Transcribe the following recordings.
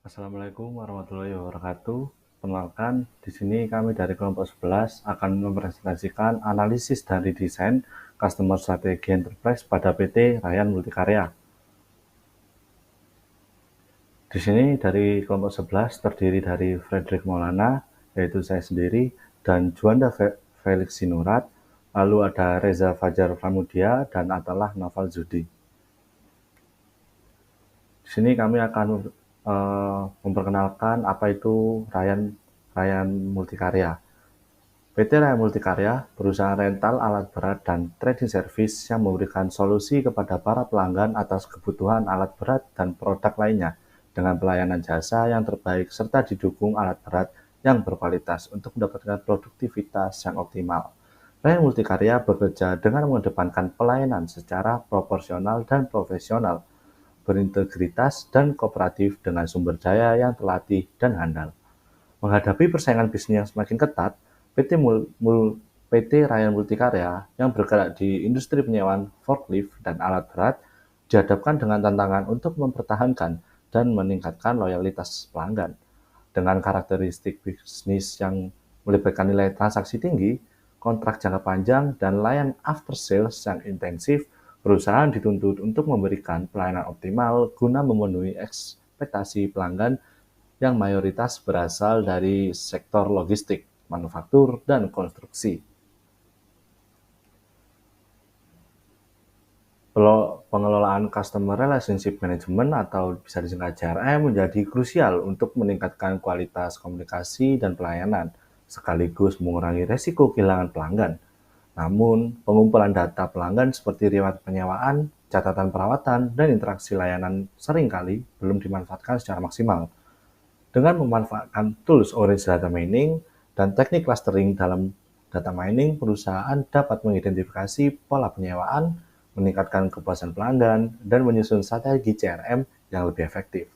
Assalamualaikum warahmatullahi wabarakatuh. Perkenalkan, di sini kami dari kelompok 11 akan mempresentasikan analisis dari desain Customer Strategi Enterprise pada PT Rayan Multikarya. Di sini dari kelompok 11 terdiri dari Frederick Maulana, yaitu saya sendiri, dan Juanda Felix Sinurat, lalu ada Reza Fajar Pramudia, dan Atalah Noval Zudi. Di sini kami akan memperkenalkan apa itu Rayan Multikarya. PT Raya Multikarya, perusahaan rental alat berat dan trading service yang memberikan solusi kepada para pelanggan atas kebutuhan alat berat dan produk lainnya dengan pelayanan jasa yang terbaik serta didukung alat berat yang berkualitas untuk mendapatkan produktivitas yang optimal. Raya Multikarya bekerja dengan mengedepankan pelayanan secara proporsional dan profesional, berintegritas dan kooperatif dengan sumber daya yang terlatih dan handal. Menghadapi persaingan bisnis yang semakin ketat, PT Rayan Multikarya yang bergerak di industri penyewaan forklift dan alat berat dihadapkan dengan tantangan untuk mempertahankan dan meningkatkan loyalitas pelanggan. Dengan karakteristik bisnis yang melibatkan nilai transaksi tinggi, kontrak jangka panjang, dan layanan after sales yang intensif, perusahaan dituntut untuk memberikan pelayanan optimal guna memenuhi ekspektasi pelanggan yang mayoritas berasal dari sektor logistik, manufaktur, dan konstruksi. Pengelolaan Customer Relationship Management atau bisa disingkat CRM menjadi krusial untuk meningkatkan kualitas komunikasi dan pelayanan, sekaligus mengurangi resiko kehilangan pelanggan. Namun, pengumpulan data pelanggan seperti riwayat penyewaan, catatan perawatan, dan interaksi layanan seringkali belum dimanfaatkan secara maksimal. Dengan memanfaatkan tools Orange Data Mining dan teknik clustering dalam data mining, perusahaan dapat mengidentifikasi pola penyewaan, meningkatkan kepuasan pelanggan, dan menyusun strategi CRM yang lebih efektif.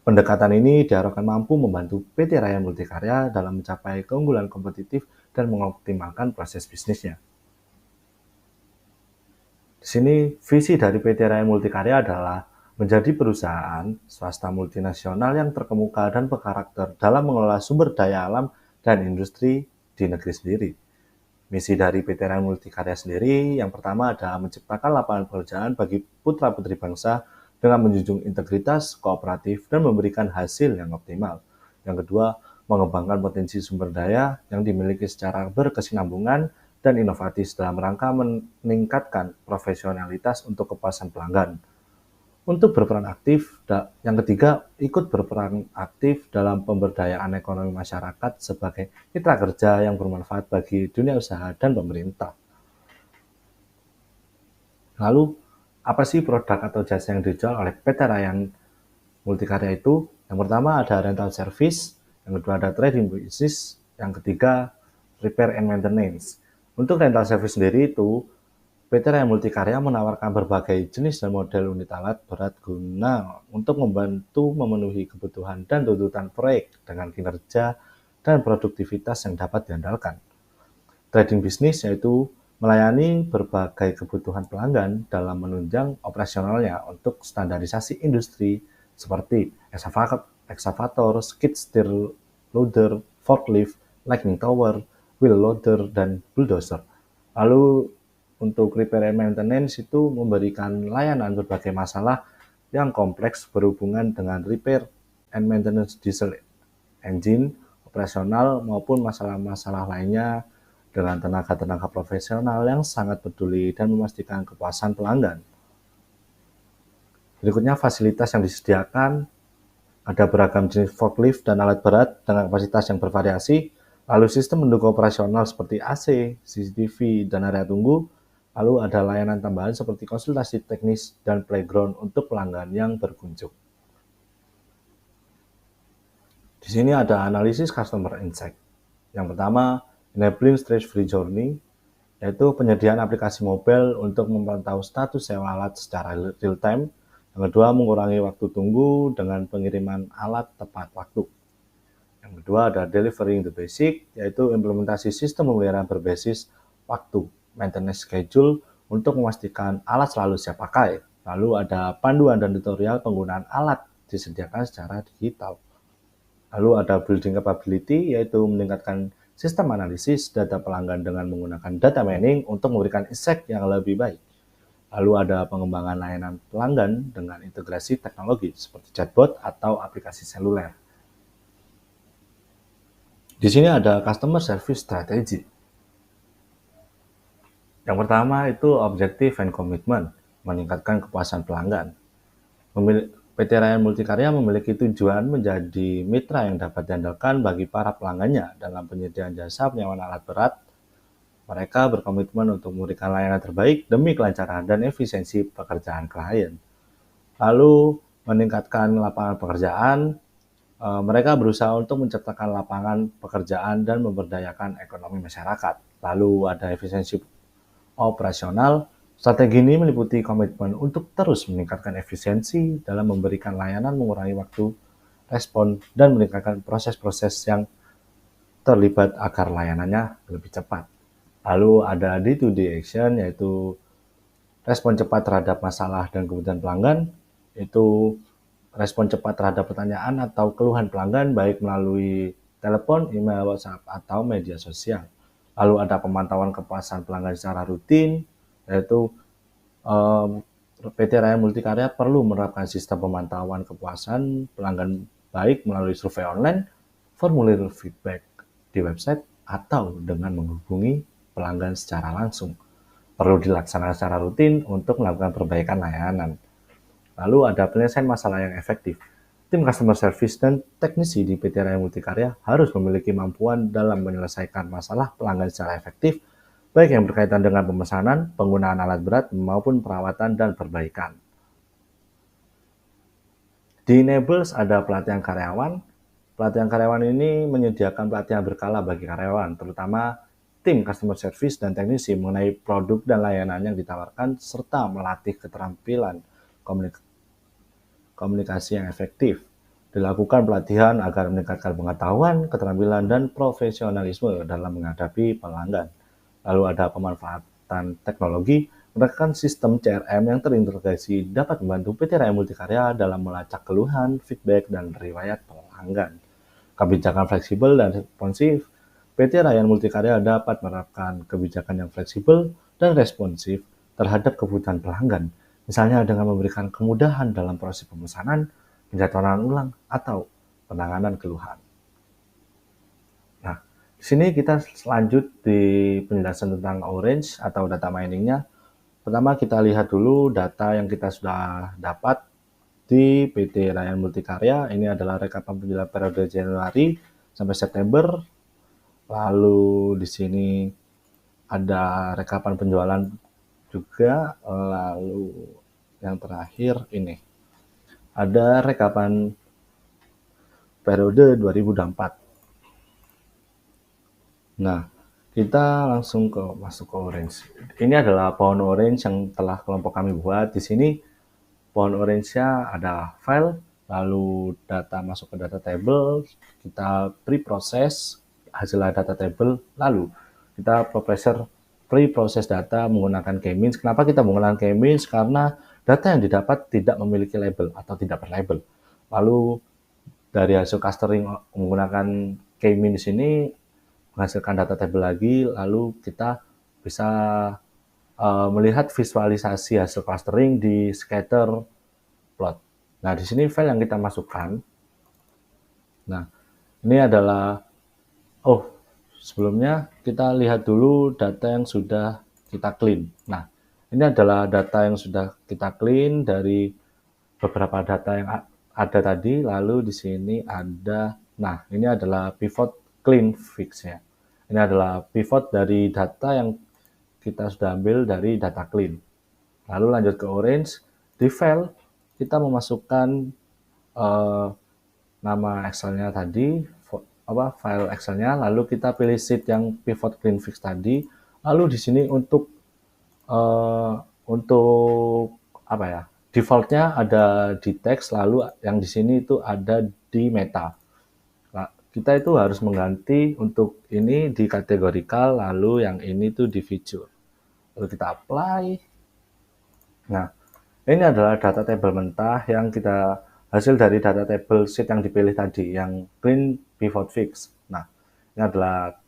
Pendekatan ini diharapkan mampu membantu PT Raya Multikarya dalam mencapai keunggulan kompetitif dan mengoptimalkan proses bisnisnya. Di sini, visi dari PT Raya Multikarya adalah menjadi perusahaan swasta multinasional yang terkemuka dan berkarakter dalam mengelola sumber daya alam dan industri di negeri sendiri. Misi dari PT Raya Multikarya sendiri yang pertama adalah menciptakan lapangan pekerjaan bagi putra-putri bangsa dengan menjunjung integritas, kooperatif, dan memberikan hasil yang optimal. Yang kedua, mengembangkan potensi sumber daya yang dimiliki secara berkesinambungan dan inovatif dalam rangka meningkatkan profesionalitas untuk kepuasan pelanggan. Untuk berperan aktif, yang ketiga, ikut berperan aktif dalam pemberdayaan ekonomi masyarakat sebagai mitra kerja yang bermanfaat bagi dunia usaha dan pemerintah. Lalu, apa sih produk atau jasa yang dijual oleh PT Rayan Multikarya itu? Yang pertama ada rental service, yang kedua ada trading business, yang ketiga repair and maintenance. Untuk rental service sendiri itu, PT Raya Multikarya menawarkan berbagai jenis dan model unit alat berat guna untuk membantu memenuhi kebutuhan dan tuntutan proyek dengan kinerja dan produktivitas yang dapat diandalkan. Trading bisnis yaitu melayani berbagai kebutuhan pelanggan dalam menunjang operasionalnya untuk standarisasi industri seperti excavator, skid steer loader, forklift, lightning tower, wheel loader, dan bulldozer. Lalu untuk repair and maintenance itu memberikan layanan berbagai masalah yang kompleks berhubungan dengan repair and maintenance diesel engine, operasional maupun masalah-masalah lainnya dengan tenaga-tenaga profesional yang sangat peduli dan memastikan kepuasan pelanggan. Berikutnya fasilitas yang disediakan, ada beragam jenis forklift dan alat berat dengan kapasitas yang bervariasi, lalu sistem mendukung operasional seperti AC, CCTV, dan area tunggu, lalu ada layanan tambahan seperti konsultasi teknis dan playground untuk pelanggan yang berkunjung. Di sini ada analisis customer insight. Yang pertama, enabling stress-free journey, yaitu penyediaan aplikasi mobile untuk memantau status sewa alat secara real-time. Yang kedua, mengurangi waktu tunggu dengan pengiriman alat tepat waktu. Yang kedua ada delivering the basic, yaitu implementasi sistem pemeliharaan berbasis waktu, maintenance schedule untuk memastikan alat selalu siap pakai. Lalu ada panduan dan tutorial penggunaan alat disediakan secara digital. Lalu ada building capability, yaitu meningkatkan sistem analisis data pelanggan dengan menggunakan data mining untuk memberikan insight yang lebih baik. Lalu ada pengembangan layanan pelanggan dengan integrasi teknologi seperti chatbot atau aplikasi seluler. Di sini ada customer service strategy. Yang pertama itu objective and commitment, meningkatkan kepuasan pelanggan. PT Raya Multikarya memiliki tujuan menjadi mitra yang dapat diandalkan bagi para pelanggannya dalam penyediaan jasa penyewaan alat berat. Mereka berkomitmen untuk memberikan layanan terbaik demi kelancaran dan efisiensi pekerjaan klien. Lalu meningkatkan lapangan pekerjaan, mereka berusaha untuk menciptakan lapangan pekerjaan dan memberdayakan ekonomi masyarakat. Lalu ada efisiensi operasional. Strategi ini meliputi komitmen untuk terus meningkatkan efisiensi dalam memberikan layanan, mengurangi waktu respon, dan meningkatkan proses-proses yang terlibat agar layanannya lebih cepat. Lalu ada D2D action, yaitu respon cepat terhadap masalah dan kebutuhan pelanggan, itu respon cepat terhadap pertanyaan atau keluhan pelanggan baik melalui telepon, email, WhatsApp, atau media sosial. Lalu ada pemantauan kepuasan pelanggan secara rutin, yaitu PT Raya Multikarya perlu menerapkan sistem pemantauan kepuasan pelanggan baik melalui survei online, formulir feedback di website, atau dengan menghubungi pelanggan secara langsung. Perlu dilaksanakan secara rutin untuk melakukan perbaikan layanan. Lalu ada penyelesaian masalah yang efektif. Tim customer service dan teknisi di PT Raya Multikarya harus memiliki kemampuan dalam menyelesaikan masalah pelanggan secara efektif, baik yang berkaitan dengan pemesanan, penggunaan alat berat, maupun perawatan dan perbaikan. Di Enables ada pelatihan karyawan. Pelatihan karyawan ini menyediakan pelatihan berkala bagi karyawan, terutama tim customer service dan teknisi mengenai produk dan layanan yang ditawarkan, serta melatih keterampilan komunikasi yang efektif. Dilakukan pelatihan agar meningkatkan pengetahuan, keterampilan, dan profesionalisme dalam menghadapi pelanggan. Lalu ada pemanfaatan teknologi, menekan sistem CRM yang terintegrasi dapat membantu PT Raya Multikarya dalam melacak keluhan, feedback, dan riwayat pelanggan. Kebijakan fleksibel dan responsif, PT Raya Multikarya dapat menerapkan kebijakan yang fleksibel dan responsif terhadap kebutuhan pelanggan, misalnya dengan memberikan kemudahan dalam proses pemesanan, penjadwalan ulang, atau penanganan keluhan. Nah, di sini kita lanjut di penjelasan tentang Orange atau data miningnya. Pertama kita lihat dulu data yang kita sudah dapat di PT Raya Multikarya. Ini adalah rekapan penjualan periode Januari sampai September. Lalu di sini ada rekapan penjualan juga. Lalu yang terakhir ini ada rekapan periode 2024. Nah, kita langsung masuk ke Orange. Ini adalah pohon Orange yang telah kelompok kami buat. Di sini pohon Orange-nya ada file, lalu data masuk ke data table, kita pre-process hasil data table, lalu kita pre-process data menggunakan K-means. Kenapa kita menggunakan K-means? Karena data yang didapat tidak memiliki label atau tidak berlabel. Lalu dari hasil clustering menggunakan K-means ini menghasilkan data table lagi, lalu kita bisa melihat visualisasi hasil clustering di scatter plot. Nah, di sini file yang kita masukkan. Nah, ini adalah sebelumnya kita lihat dulu data yang sudah kita clean. Nah, ini adalah data yang sudah kita clean dari beberapa data yang ada tadi, lalu di sini ada, nah ini adalah pivot clean fix ya. Ini adalah pivot dari data yang kita sudah ambil dari data clean. Lalu lanjut ke Orange, di file kita memasukkan nama Excel-nya tadi, file Excel-nya, lalu kita pilih sheet yang pivot clean fix tadi. Lalu di sini untuk apa ya? Default-nya ada di teks, lalu yang di sini itu ada di meta. Nah, kita itu harus mengganti untuk ini di kategorikal, lalu yang ini tuh di feature. Lalu kita apply. Nah, ini adalah data table mentah yang kita hasil dari data table sheet yang dipilih tadi, yang clean pivot fix. Nah, ini adalah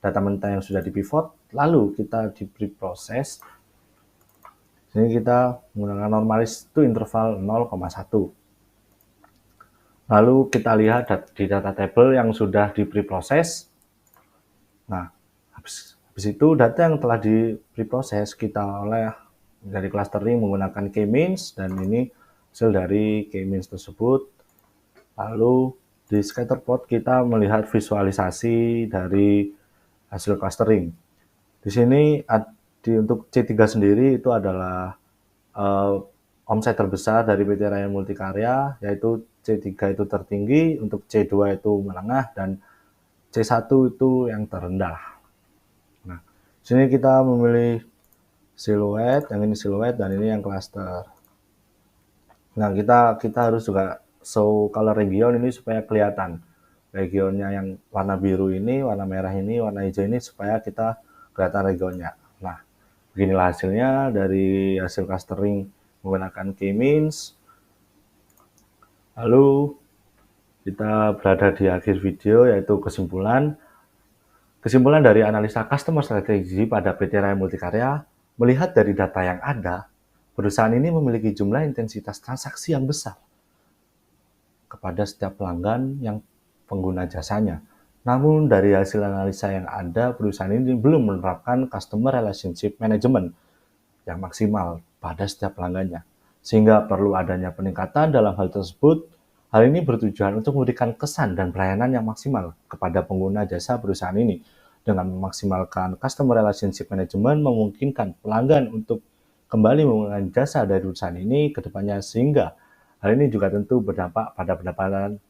data mentah yang sudah di pivot, lalu kita di preprocess. Sini kita menggunakan normalis itu interval 0,1. Lalu kita lihat di data table yang sudah di preprocess. Nah, habis itu data yang telah di preprocess kita oleh dari clustering menggunakan k-means, dan ini hasil dari k-means tersebut. Lalu di scatterplot kita melihat visualisasi dari hasil clustering. Di sini untuk C3 sendiri itu adalah omset terbesar dari PT Raya Multikarya, yaitu C3 itu tertinggi, untuk C2 itu menengah, dan C1 itu yang terendah. Nah, sini kita memilih siluet, yang ini siluet dan ini yang cluster. Nah, kita harus juga show color region ini supaya kelihatan regionnya, yang warna biru ini, warna merah ini, warna hijau ini, supaya kita kelihatan regionnya. Nah, beginilah hasilnya dari hasil clustering menggunakan k-means. Lalu kita berada di akhir video, yaitu kesimpulan. Kesimpulan dari analisa customer strategy pada PT Raya Multikarya, melihat dari data yang ada, perusahaan ini memiliki jumlah intensitas transaksi yang besar kepada setiap pelanggan yang pengguna jasanya. Namun dari hasil analisa yang ada, perusahaan ini belum menerapkan customer relationship management yang maksimal pada setiap pelanggannya, sehingga perlu adanya peningkatan dalam hal tersebut. Hal ini bertujuan untuk memberikan kesan dan pelayanan yang maksimal kepada pengguna jasa perusahaan ini. Dengan memaksimalkan customer relationship management, memungkinkan pelanggan untuk kembali menggunakan jasa dari perusahaan ini ke depannya, sehingga hal ini juga tentu berdampak pada pendapatan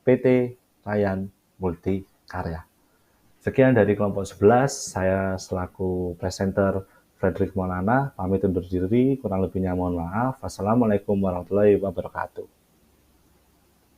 PT Raya Multikarya. Sekian dari kelompok 11, saya selaku presenter Frederick Maulana, pamit undur diri, kurang lebihnya mohon maaf. Wassalamualaikum warahmatullahi wabarakatuh.